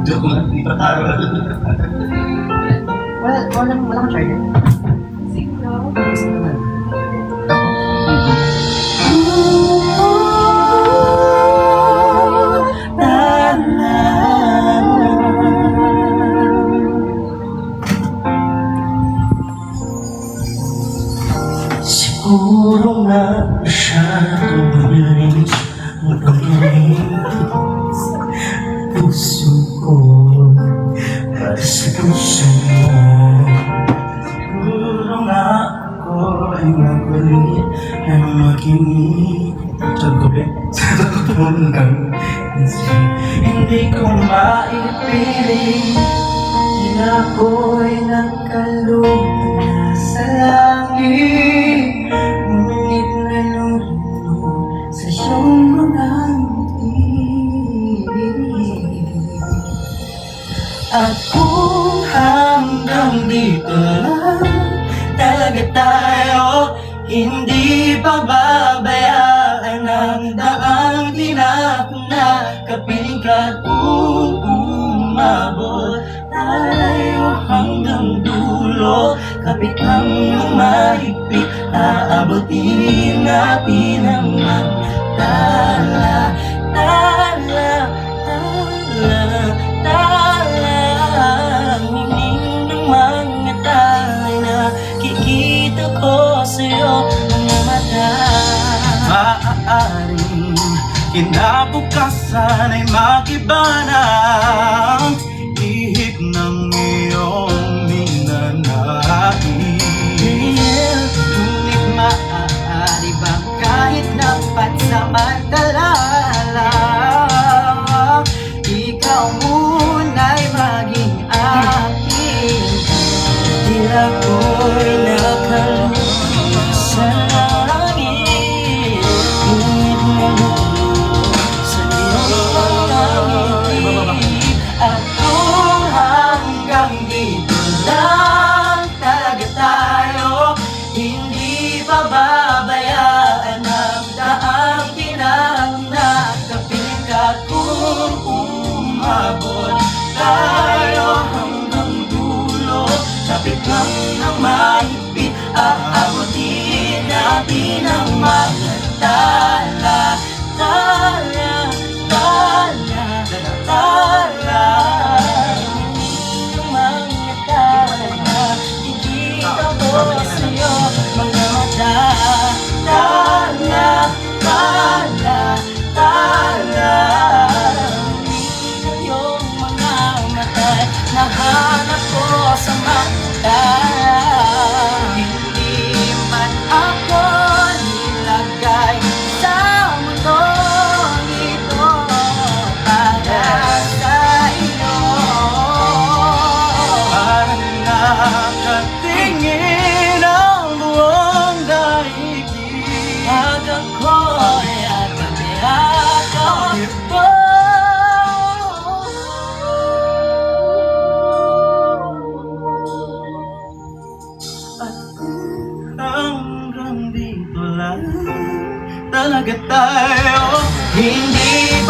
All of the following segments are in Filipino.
Joke lang, hindi pa tayo. Wala kang charger. Siguro nga masyadong mabilis puso ko para sa puso mo. Siguro nga ako ay magulit na makinig sa gabi sa totoo ng isip. Hindi ko maipiling na ako'y nakalugod na sa langit, ngunit nalulunod sa iyong mga ngiti. At kung hanggang dito lang talaga tayo, hindi pababayaan ang daang tinakna. Kapiling ka kung umabot tayo hanggang dulo, kapit ang mahigpit, aabutin natin ang mga tala, tala, tala, tala. Hiling ng mga talay na kikita ko sa'yo mga mata. Maaaring kinabukasan ay mag-iba na ang ihip ng iyong ninanais. Ngunit maaari bang kahit na pansamantala lang, ikaw muna'y maging akin. Tila ko'y nakalugod sa langit, ngunit nalulunod sa iyong mga ngiti. At kung hanggang dito lang talaga tayo, hindi pababayaan ang daang pinagna. Kapiling ka kung umabot tayo hanggang dulo, kapit lang ng mahigpit, aabutin natin ang mga tala, tala, tala, tala. Yung mga tala, kikita ko sa'yo mga mata. Tala, tala, tala. Yung mga mata, nahanap ko sa mata. Hindi man ako nilagay sa mundong ito para sa iyo. Parang nakatingin ang buong daigdig. Pag ako'y agad-agad mo. At kung hanggang dito lang talaga tayo, Hindi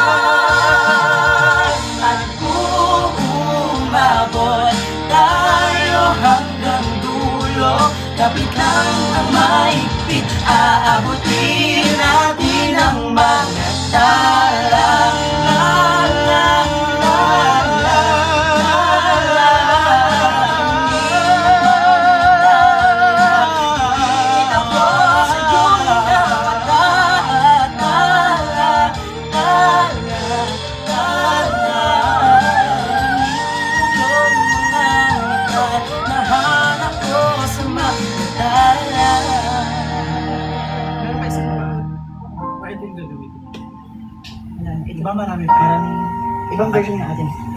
pababayaan. At kung umabot tayo hanggang dulo, kapit lang ang mahigpit, aabutin natin ang mga tala, tala, tala, tala. Kita ko sa iyong mga mata. Tala, tala, tala. Yung mga mata, nahanap ko sa mga tala. meron pa isang pwede gagawin. Wala, Iba marami pa yan. ibang version na atin.